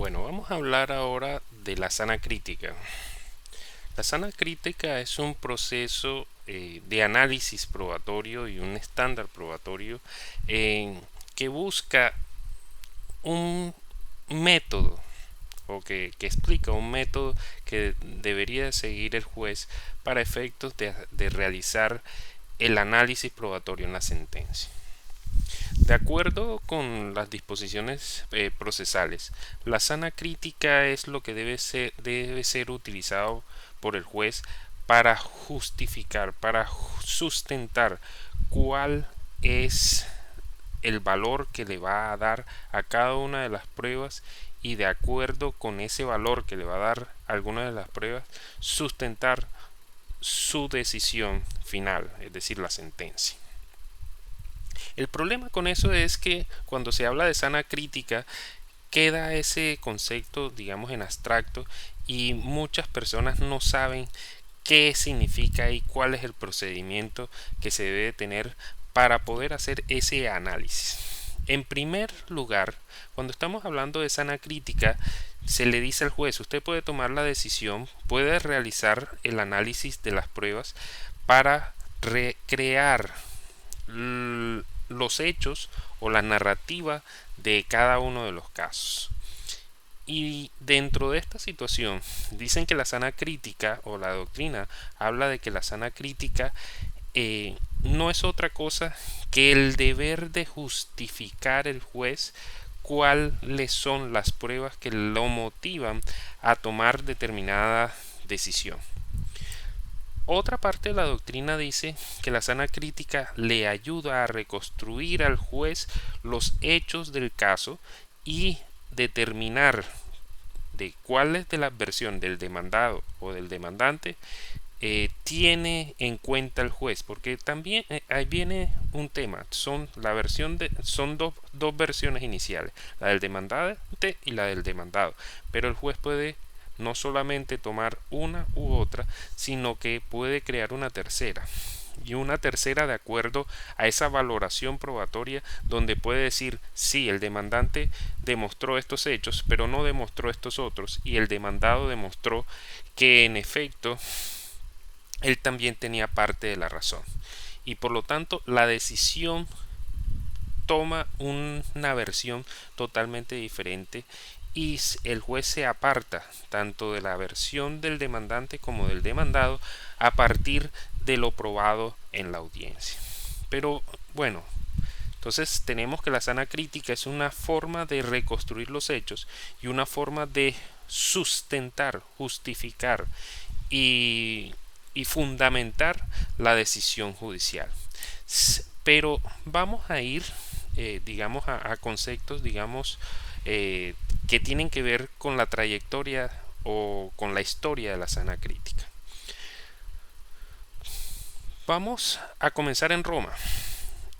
Bueno, vamos a hablar ahora de la sana crítica. La sana crítica es un proceso de análisis probatorio y un estándar probatorio que busca un método que explica un método que debería seguir el juez para efectos de realizar el análisis probatorio en la sentencia. De acuerdo con las disposiciones procesales, la sana crítica es lo que debe ser utilizado por el juez para justificar, para sustentar cuál es el valor que le va a dar a cada una de las pruebas y de acuerdo con ese valor que le va a dar a alguna de las pruebas, sustentar su decisión final, es decir, la sentencia. El problema con eso es que cuando se habla de sana crítica queda ese concepto, digamos, en abstracto y muchas personas no saben qué significa y cuál es el procedimiento que se debe tener para poder hacer ese análisis. En primer lugar, cuando estamos hablando de sana crítica, se le dice al juez, usted puede tomar la decisión, puede realizar el análisis de las pruebas para recrear los hechos o la narrativa de cada uno de los casos. Y dentro de esta situación dicen que la sana crítica o la doctrina habla de que la sana crítica no es otra cosa que el deber de justificar el juez cuáles son las pruebas que lo motivan a tomar determinada decisión. Otra parte de la doctrina dice que la sana crítica le ayuda a reconstruir al juez los hechos del caso y determinar de cuál es de la versión del demandado o del demandante tiene en cuenta el juez, porque también ahí viene un tema, son dos versiones iniciales, la del demandante y la del demandado, pero el juez puede no solamente tomar una u otra, sino que puede crear una tercera. Y una tercera de acuerdo a esa valoración probatoria donde puede decir sí, el demandante demostró estos hechos pero no demostró estos otros y el demandado demostró que en efecto él también tenía parte de la razón y por lo tanto la decisión toma una versión totalmente diferente y el juez se aparta tanto de la versión del demandante como del demandado a partir de lo probado en la audiencia. Pero bueno, entonces tenemos que la sana crítica es una forma de reconstruir los hechos y una forma de sustentar, justificar y, y fundamentar la decisión judicial. Pero vamos a ir, digamos, a conceptos, digamos, que tienen que ver con la trayectoria o con la historia de la sana crítica. Vamos a comenzar en Roma.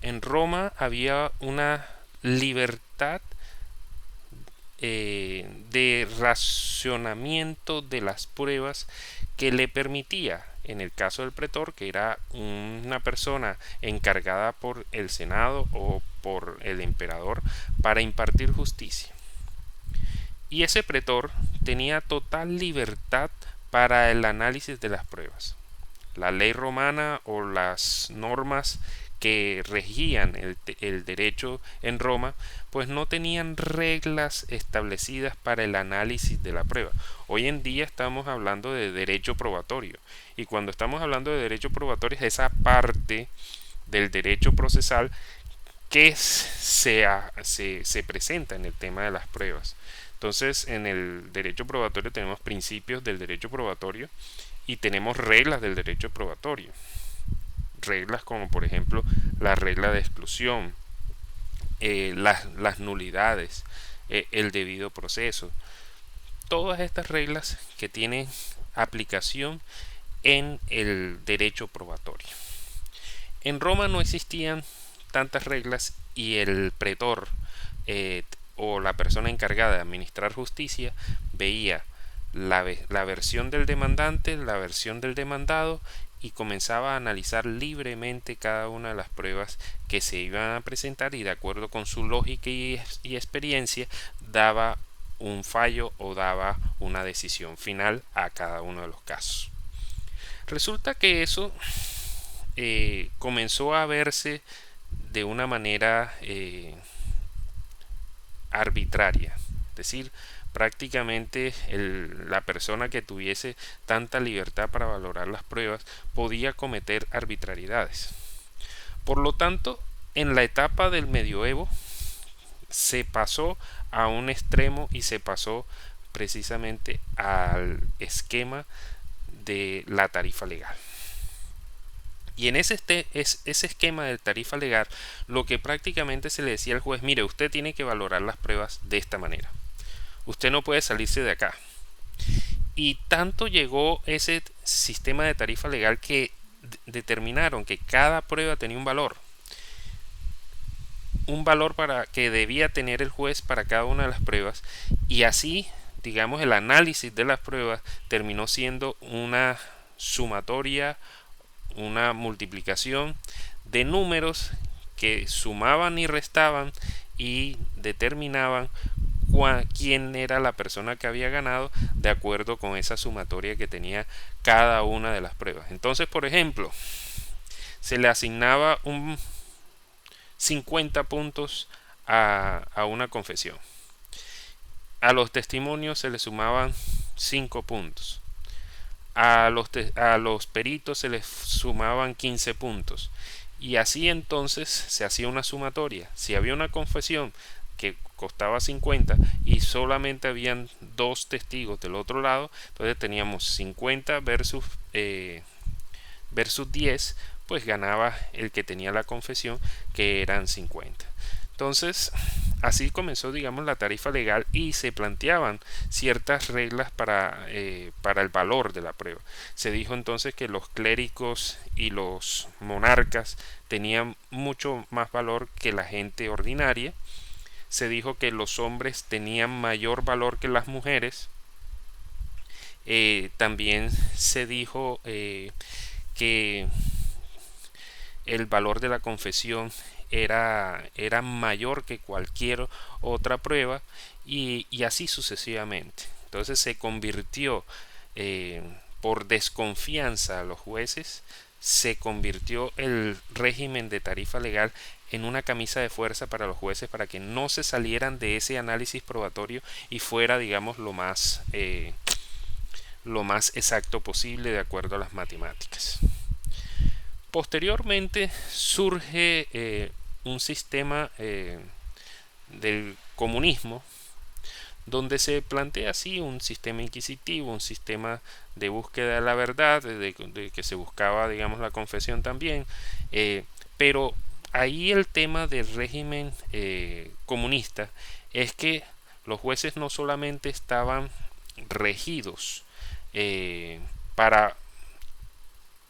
En Roma había una libertad de racionamiento de las pruebas que le permitía, en el caso del pretor, que era una persona encargada por el Senado o por el emperador para impartir justicia. Y ese pretor tenía total libertad para el análisis de las pruebas. La ley romana o las normas que regían el derecho en Roma, pues no tenían reglas establecidas para el análisis de la prueba. Hoy en día estamos hablando de derecho probatorio y cuando estamos hablando de derecho probatorio es esa parte del derecho procesal que se presenta en el tema de las pruebas. Entonces, en el derecho probatorio tenemos principios del derecho probatorio y tenemos reglas del derecho probatorio. Reglas como por ejemplo la regla de exclusión, las nulidades, el debido proceso. Todas estas reglas que tienen aplicación en el derecho probatorio. En Roma no existían tantas reglas y el pretor o la persona encargada de administrar justicia veía la versión del demandante, la versión del demandado y comenzaba a analizar libremente cada una de las pruebas que se iban a presentar y de acuerdo con su lógica y experiencia daba un fallo o daba una decisión final a cada uno de los casos. Resulta que eso comenzó a verse de una manera arbitraria, es decir, prácticamente la persona que tuviese tanta libertad para valorar las pruebas podía cometer arbitrariedades. Por lo tanto, en la etapa del medioevo se pasó a un extremo y se pasó precisamente al esquema de la tarifa legal. Y en ese esquema de tarifa legal, lo que prácticamente se le decía al juez: mire, usted tiene que valorar las pruebas de esta manera. Usted no puede salirse de acá. Y tanto llegó ese sistema de tarifa legal que determinaron que cada prueba tenía un valor para que debía tener el juez para cada una de las pruebas, y así, digamos, el análisis de las pruebas terminó siendo una sumatoria, una multiplicación de números que sumaban y restaban y determinaban quién era la persona que había ganado de acuerdo con esa sumatoria que tenía cada una de las pruebas. Entonces, por ejemplo, se le asignaba un 50 puntos a una confesión. A los testimonios se le sumaban 5 puntos. A los peritos se les sumaban 15 puntos. Y así entonces se hacía una sumatoria. Si había una confesión que costaba 50 y solamente habían 2 testigos del otro lado, entonces teníamos 50 versus 10, pues ganaba el que tenía la confesión, que eran 50. Entonces, así comenzó, digamos, la tarifa legal, y se planteaban ciertas reglas para el valor de la prueba. Se dijo entonces que los clérigos y los monarcas tenían mucho más valor que la gente ordinaria. Se dijo que los hombres tenían mayor valor que las mujeres. También se dijo que el valor de la confesión era mayor que cualquier otra prueba, y así sucesivamente. Entonces se convirtió, por desconfianza a los jueces, se convirtió el régimen de tarifa legal en una camisa de fuerza para los jueces, para que no se salieran de ese análisis probatorio y fuera, digamos, lo más exacto posible de acuerdo a las matemáticas. Posteriormente surge un sistema del comunismo, donde se plantea así un sistema inquisitivo, un sistema de búsqueda de la verdad, de que se buscaba, digamos, la confesión también, pero ahí el tema del régimen comunista es que los jueces no solamente estaban regidos para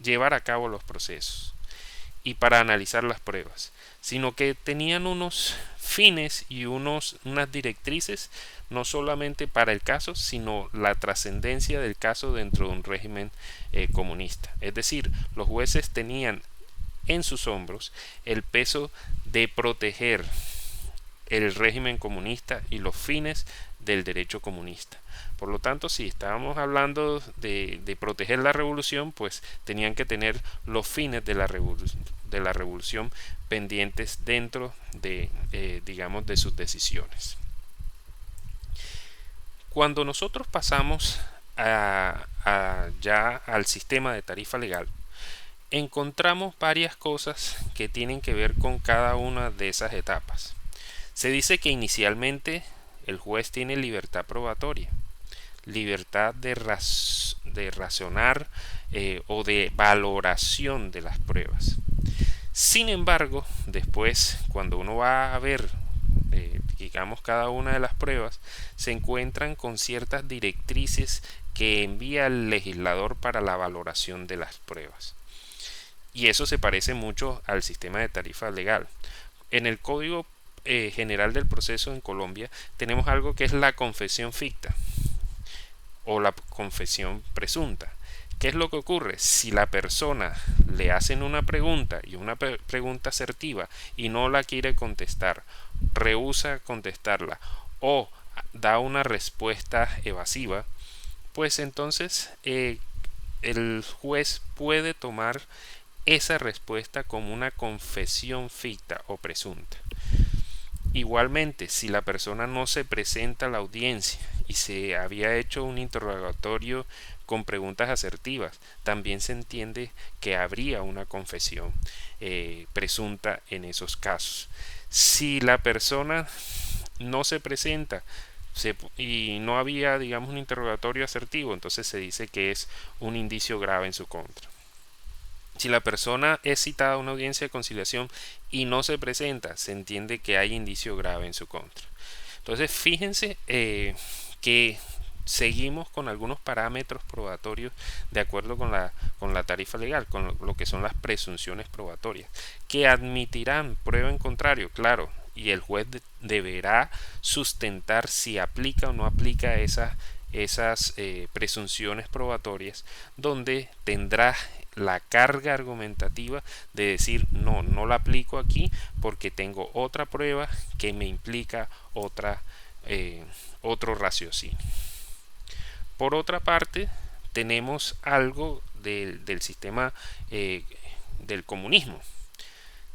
llevar a cabo los procesos y para analizar las pruebas, sino que tenían unos fines y unas directrices, no solamente para el caso, sino la trascendencia del caso dentro de un régimen comunista. Es decir, los jueces tenían en sus hombros el peso de proteger el régimen comunista y los fines del derecho comunista. Por lo tanto, si estábamos hablando de proteger la revolución, pues tenían que tener los fines de la revolución pendientes dentro de, digamos, de sus decisiones. Cuando nosotros pasamos ya al sistema de tarifa legal, encontramos varias cosas que tienen que ver con cada una de esas etapas. Se dice que inicialmente el juez tiene libertad probatoria, libertad de razonar o de valoración de las pruebas. Sin embargo, después, cuando uno va a ver, digamos, cada una de las pruebas, se encuentran con ciertas directrices que envía el legislador para la valoración de las pruebas. Y eso se parece mucho al sistema de tarifa legal. En el Código General del Proceso en Colombia tenemos algo que es la confesión ficta o la confesión presunta. ¿Qué es lo que ocurre? Si la persona le hacen una pregunta y una pregunta asertiva y no la quiere contestar, rehúsa contestarla, o da una respuesta evasiva, pues entonces el juez puede tomar esa respuesta como una confesión ficta o presunta. Igualmente, si la persona no se presenta a la audiencia y se había hecho un interrogatorio con preguntas asertivas, también se entiende que habría una confesión presunta en esos casos. Si la persona no se presenta y no había, digamos, un interrogatorio asertivo, entonces se dice que es un indicio grave en su contra. Si la persona es citada a una audiencia de conciliación y no se presenta, se entiende que hay indicio grave en su contra. Entonces, fíjense que seguimos con algunos parámetros probatorios de acuerdo con la tarifa legal, con lo que son las presunciones probatorias, que admitirán prueba en contrario, claro, y el juez deberá sustentar si aplica o no aplica esas presunciones probatorias, donde tendrá la carga argumentativa de decir no la aplico aquí porque tengo otra prueba que me implica otro raciocinio. Por otra parte, tenemos algo del sistema del comunismo.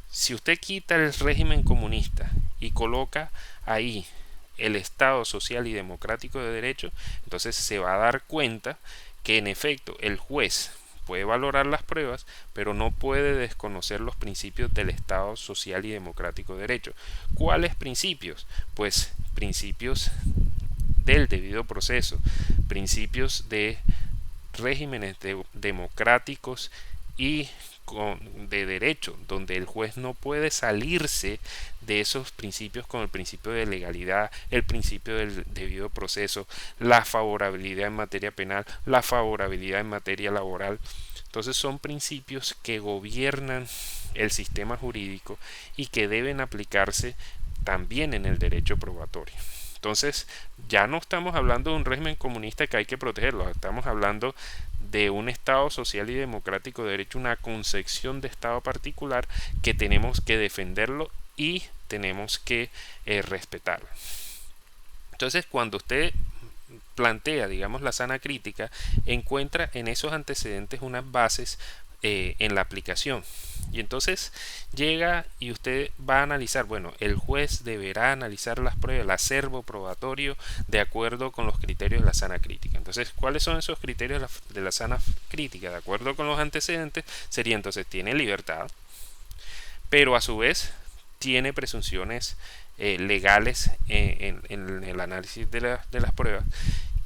Si usted quita el régimen comunista y coloca ahí el Estado social y democrático de derecho, entonces se va a dar cuenta que en efecto el juez puede valorar las pruebas, pero no puede desconocer los principios del Estado social y democrático de derecho. ¿Cuáles principios? Pues principios del debido proceso, principios de regímenes democráticos y de derecho, donde el juez no puede salirse de esos principios, con el principio de legalidad, el principio del debido proceso, la favorabilidad en materia penal, la favorabilidad en materia laboral. Entonces son principios que gobiernan el sistema jurídico y que deben aplicarse también en el derecho probatorio. Entonces ya no estamos hablando de un régimen comunista que hay que protegerlo, estamos hablando de un Estado social y democrático de derecho, una concepción de Estado particular que tenemos que defenderlo y tenemos que respetarlo. Entonces, cuando usted plantea, digamos, la sana crítica, encuentra en esos antecedentes unas bases en la aplicación. Y entonces llega y usted va a analizar, bueno, el juez deberá analizar las pruebas, el acervo probatorio de acuerdo con los criterios de la sana crítica. Entonces, ¿cuáles son esos criterios de la sana crítica? De acuerdo con los antecedentes, sería entonces tiene libertad, pero a su vez tiene presunciones legales en el análisis de las pruebas.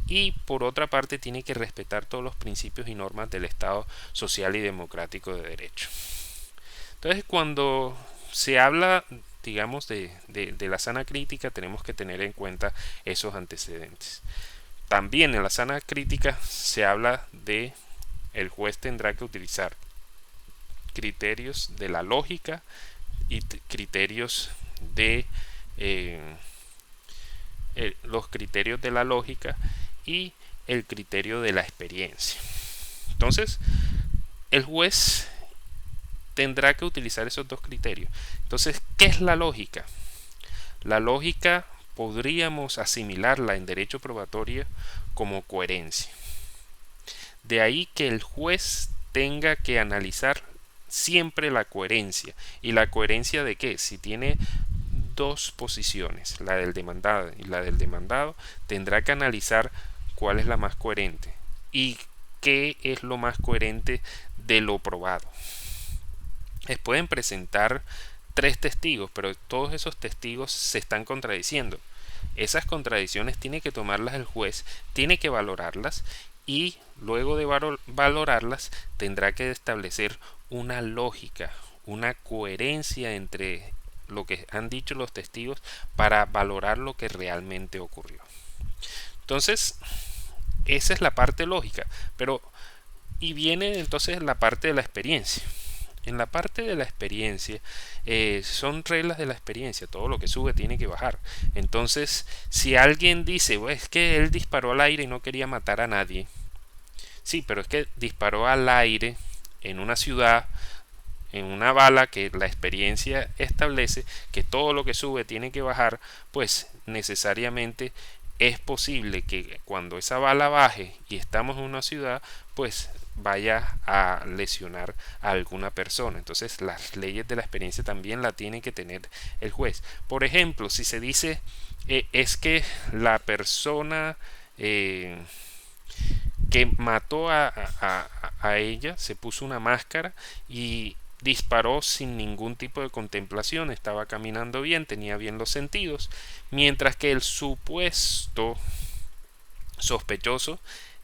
Y por otra parte tiene que respetar todos los principios y normas del Estado social y democrático de derecho. Entonces, cuando se habla, digamos, de la sana crítica, tenemos que tener en cuenta esos antecedentes. También en la sana crítica se habla de el juez tendrá que utilizar criterios de la lógica y criterios de los criterios de la lógica y el criterio de la experiencia. Entonces, el juez tendrá que utilizar esos dos criterios. Entonces, ¿qué es la lógica? La lógica podríamos asimilarla en derecho probatorio como coherencia. De ahí que el juez tenga que analizar siempre la coherencia. ¿Y la coherencia de qué? Si tiene dos posiciones, la del demandado y la del demandado, tendrá que analizar cuál es la más coherente y qué es lo más coherente de lo probado. Les pueden presentar 3 testigos, pero todos esos testigos se están contradiciendo. Esas contradicciones tiene que tomarlas el juez, tiene que valorarlas y luego de valorarlas tendrá que establecer una lógica, una coherencia entre lo que han dicho los testigos para valorar lo que realmente ocurrió. Entonces, esa es la parte lógica, y viene entonces la parte de la experiencia. En la parte de la experiencia son reglas de la experiencia, todo lo que sube tiene que bajar. Entonces, si alguien dice, es que él disparó al aire y no quería matar a nadie, sí, pero es que disparó al aire en una ciudad, en una bala que la experiencia establece que todo lo que sube tiene que bajar, pues necesariamente es posible que cuando esa bala baje y estamos en una ciudad, pues vaya a lesionar a alguna persona. Entonces las leyes de la experiencia también la tiene que tener el juez. Por ejemplo, si se dice es que la persona que mató a ella se puso una máscara y disparó sin ningún tipo de contemplación, estaba caminando bien, tenía bien los sentidos, mientras que el supuesto sospechoso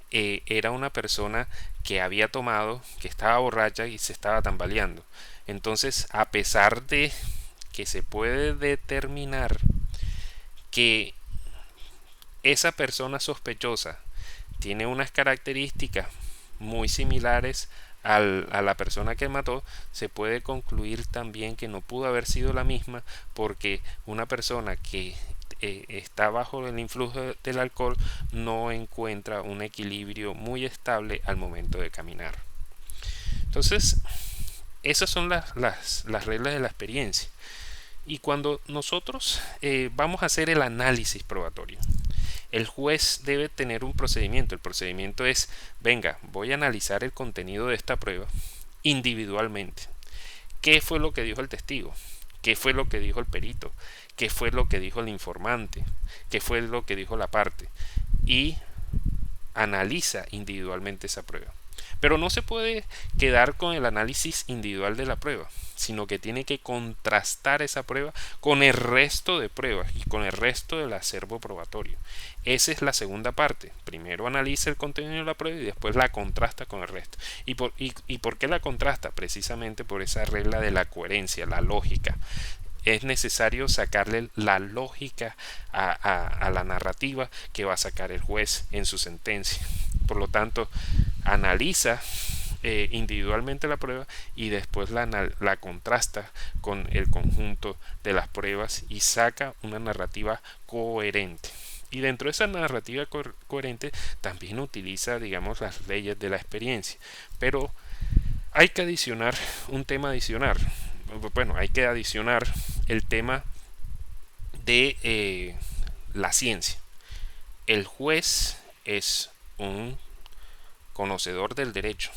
era una persona que había tomado, que estaba borracha y se estaba tambaleando. Entonces, a pesar de que se puede determinar que esa persona sospechosa tiene unas características muy similares a la persona que mató, se puede concluir también que no pudo haber sido la misma, porque una persona que está bajo el influjo del alcohol no encuentra un equilibrio muy estable al momento de caminar. Entonces, esas son las reglas de la experiencia. Y cuando nosotros vamos a hacer el análisis probatorio, el juez debe tener un procedimiento. El procedimiento es, venga, voy a analizar el contenido de esta prueba individualmente. ¿Qué fue lo que dijo el testigo? ¿Qué fue lo que dijo el perito? ¿Qué fue lo que dijo el informante? ¿Qué fue lo que dijo la parte? Y analiza individualmente esa prueba. Pero no se puede quedar con el análisis individual de la prueba, sino que tiene que contrastar esa prueba con el resto de pruebas y con el resto del acervo probatorio. Esa es la segunda parte. Primero analiza el contenido de la prueba y después la contrasta con el resto. ¿Y por qué la contrasta? Precisamente por esa regla de la coherencia, la lógica. Es necesario sacarle la lógica a la narrativa que va a sacar el juez en su sentencia. Por lo tanto, analiza individualmente la prueba y después la contrasta con el conjunto de las pruebas y saca una narrativa coherente. Y dentro de esa narrativa coherente también utiliza, digamos, las leyes de la experiencia. Pero hay que adicionar un tema adicional. Bueno, hay que adicionar el tema de la ciencia. El juez es un conocedor del derecho,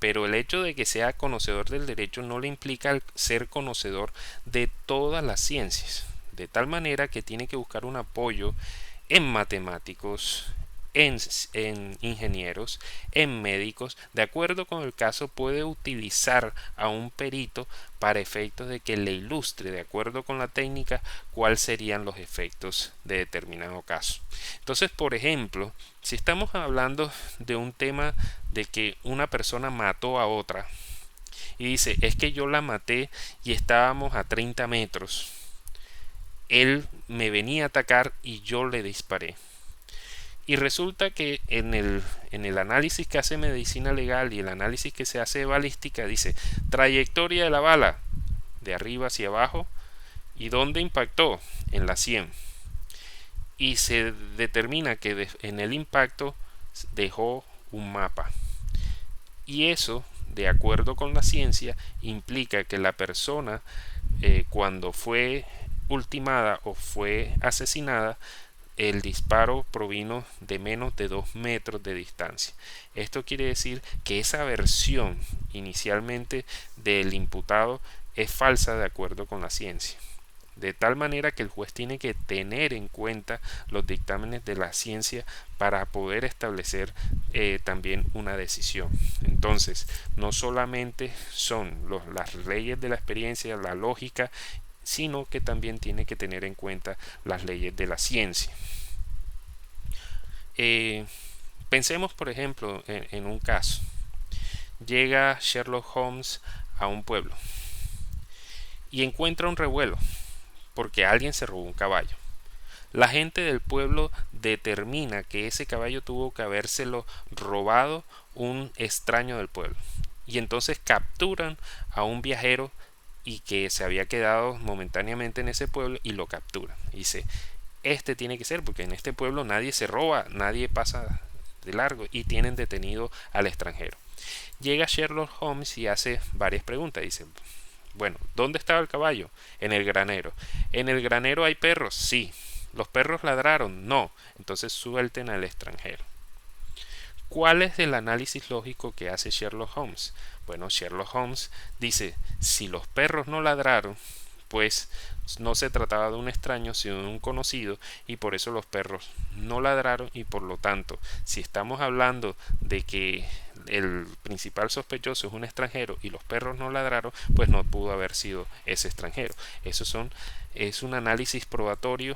pero el hecho de que sea conocedor del derecho no le implica ser conocedor de todas las ciencias, de tal manera que tiene que buscar un apoyo en matemáticos, en ingenieros, en médicos. De acuerdo con el caso, puede utilizar a un perito para efectos de que le ilustre, de acuerdo con la técnica, cuáles serían los efectos de determinado caso. Entonces, por ejemplo, si estamos hablando de un tema de que una persona mató a otra y dice, es que yo la maté y estábamos a 30 metros, él me venía a atacar y yo le disparé. Y resulta que en el análisis que hace medicina legal y el análisis que se hace de balística dice trayectoria de la bala de arriba hacia abajo y dónde impactó, en la sien. Y se determina que en el impacto dejó un mapa. Y eso, de acuerdo con la ciencia, implica que la persona cuando fue ultimada o fue asesinada, el disparo provino de menos de 2 metros de distancia. Esto quiere decir que esa versión inicialmente del imputado es falsa de acuerdo con la ciencia. De tal manera que el juez tiene que tener en cuenta los dictámenes de la ciencia para poder establecer también una decisión. Entonces, no solamente son las leyes de la experiencia, la lógica, sino que también tiene que tener en cuenta las leyes de la ciencia. Pensemos, por ejemplo, en un caso. Llega Sherlock Holmes a un pueblo y encuentra un revuelo porque alguien se robó un caballo. La gente del pueblo determina que ese caballo tuvo que habérselo robado un extraño del pueblo. Y entonces capturan a un viajero y que se había quedado momentáneamente en ese pueblo y lo capturan. Y dice, este tiene que ser, porque en este pueblo nadie se roba, nadie pasa de largo, y tienen detenido al extranjero. Llega Sherlock Holmes y hace varias preguntas. Dice, bueno, ¿dónde estaba el caballo? En el granero. ¿En el granero hay perros? Sí. ¿Los perros ladraron? No. Entonces suelten al extranjero. ¿Cuál es el análisis lógico que hace Sherlock Holmes? Bueno, Sherlock Holmes dice, si los perros no ladraron, pues no se trataba de un extraño, sino de un conocido, y por eso los perros no ladraron, y por lo tanto, si estamos hablando de que el principal sospechoso es un extranjero y los perros no ladraron, pues no pudo haber sido ese extranjero. Es un análisis probatorio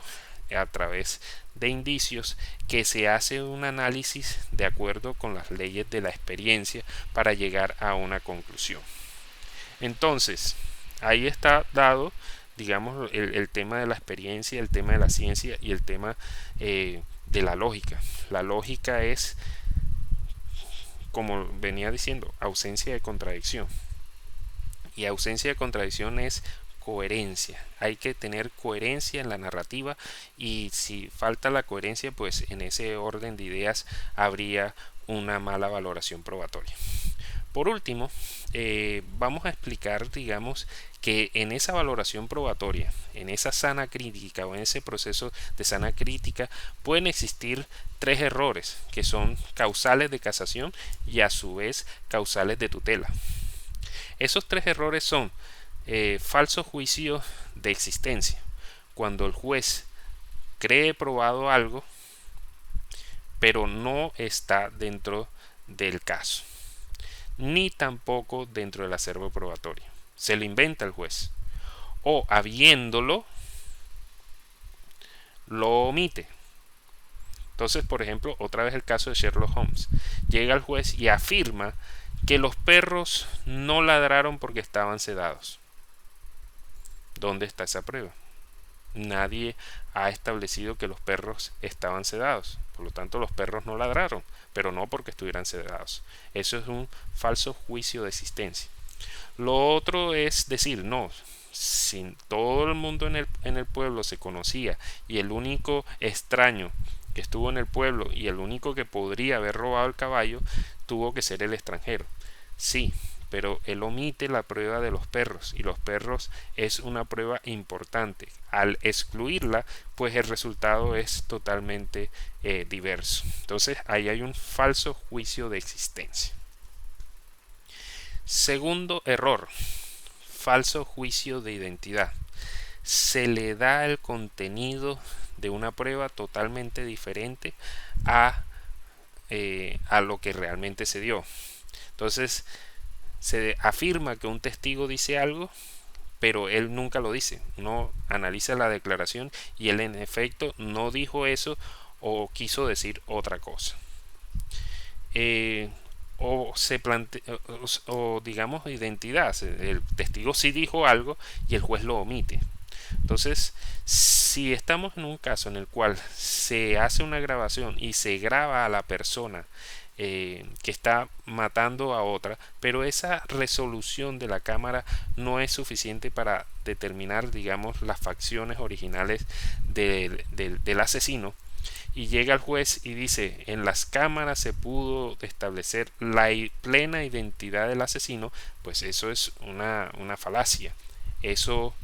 a través de indicios que se hace un análisis de acuerdo con las leyes de la experiencia para llegar a una conclusión. Entonces, ahí está dado, digamos, el tema de la experiencia, el tema de la ciencia y el tema de la lógica. La lógica es, como venía diciendo, ausencia de contradicción. Y ausencia de contradicción es coherencia. Hay que tener coherencia en la narrativa, y si falta la coherencia, pues en ese orden de ideas habría una mala valoración probatoria. Por último, vamos a explicar, digamos, que en esa valoración probatoria, en esa sana crítica o en ese proceso de sana crítica, pueden existir tres errores que son causales de casación y a su vez causales de tutela. Esos tres errores son falso juicio de existencia, cuando el juez cree probado algo pero no está dentro del caso, ni tampoco dentro del acervo probatorio, se lo inventa el juez, o habiéndolo lo omite. Entonces, por ejemplo, otra vez el caso de Sherlock Holmes, llega el juez y afirma que los perros no ladraron porque estaban sedados. ¿Dónde está esa prueba? Nadie ha establecido que los perros estaban sedados, por lo tanto los perros no ladraron, pero no porque estuvieran sedados. Eso es un falso juicio de existencia. Lo otro es decir, no, si todo el mundo en el pueblo se conocía y el único extraño que estuvo en el pueblo y el único que podría haber robado el caballo tuvo que ser el extranjero. Sí, pero él omite la prueba de los perros, y los perros es una prueba importante. Al excluirla, pues el resultado es totalmente diverso. Entonces ahí hay un falso juicio de existencia. Segundo error, falso juicio de identidad. Se le da el contenido de una prueba totalmente diferente a lo que realmente se dio. Entonces se afirma que un testigo dice algo, pero él nunca lo dice. Uno analiza la declaración y él en efecto no dijo eso o quiso decir otra cosa. O se plantea, o digamos identidad, el testigo sí dijo algo y el juez lo omite. Entonces, si estamos en un caso en el cual se hace una grabación y se graba a la persona que está matando a otra, pero esa resolución de la cámara no es suficiente para determinar, digamos, las facciones originales del asesino, y llega el juez y dice, en las cámaras se pudo establecer la plena identidad del asesino, pues eso es una falacia. Eso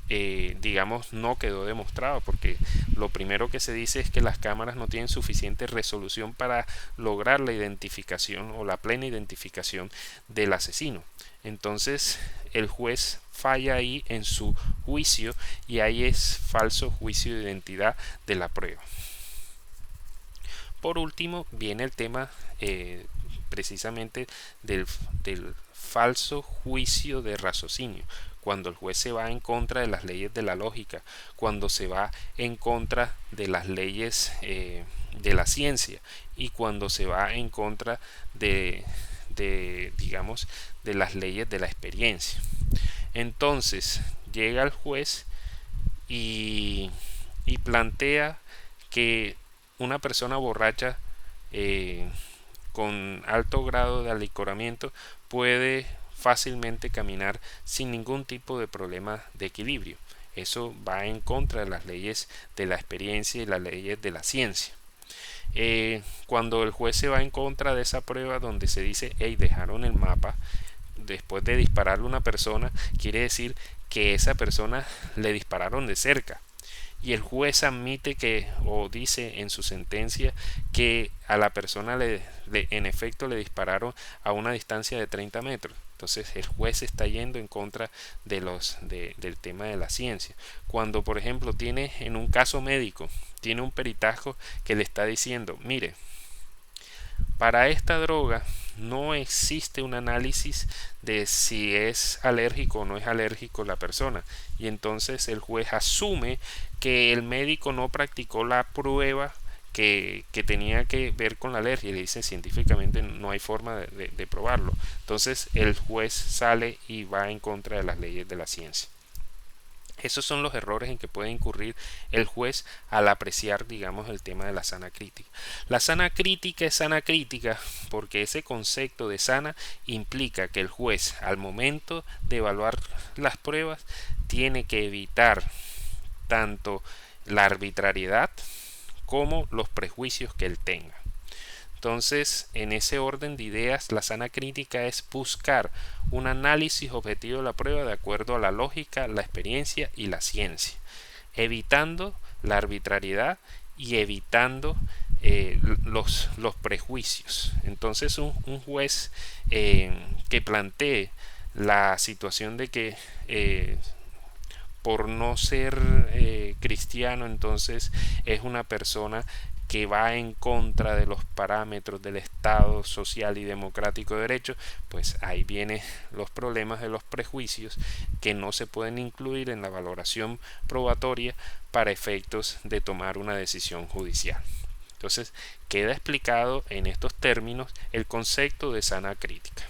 digamos, no quedó demostrado, porque lo primero que se dice es que las cámaras no tienen suficiente resolución para lograr la identificación o la plena identificación del asesino. Entonces el juez falla ahí en su juicio, y ahí es falso juicio de identidad de la prueba. Por último viene el tema precisamente del falso juicio de raciocinio, cuando el juez se va en contra de las leyes de la lógica, cuando se va en contra de las leyes de la ciencia, y cuando se va en contra digamos, de las leyes de la experiencia. Entonces llega el juez y plantea que una persona borracha con alto grado de alicoramiento puede fácilmente caminar sin ningún tipo de problema de equilibrio. Eso va en contra de las leyes de la experiencia y las leyes de la ciencia. Cuando el juez se va en contra de esa prueba donde se dice, hey, dejaron el mapa después de dispararle a una persona, quiere decir que esa persona le dispararon de cerca, y el juez admite que o dice en su sentencia que a la persona en efecto le dispararon a una distancia de 30 metros. Entonces el juez está yendo en contra del tema de la ciencia. Cuando por ejemplo tiene en un caso médico, tiene un peritajo que le está diciendo, mire, para esta droga no existe un análisis de si es alérgico o no es alérgico la persona, y entonces el juez asume que el médico no practicó la prueba que tenía que ver con la alergia, y le dice científicamente no hay forma de probarlo. Entonces el juez sale y va en contra de las leyes de la ciencia. Esos son los errores en que puede incurrir el juez al apreciar, digamos, el tema de la sana crítica. La sana crítica es sana crítica porque ese concepto de sana implica que el juez, al momento de evaluar las pruebas, tiene que evitar tanto la arbitrariedad como los prejuicios que él tenga. Entonces, en ese orden de ideas, la sana crítica es buscar un análisis objetivo de la prueba de acuerdo a la lógica, la experiencia y la ciencia, evitando la arbitrariedad y evitando los prejuicios. Entonces, un juez que plantee la situación de que por no ser cristiano, entonces es una persona que va en contra de los parámetros del Estado social y democrático de derecho, pues ahí vienen los problemas de los prejuicios que no se pueden incluir en la valoración probatoria para efectos de tomar una decisión judicial. Entonces queda explicado en estos términos el concepto de sana crítica.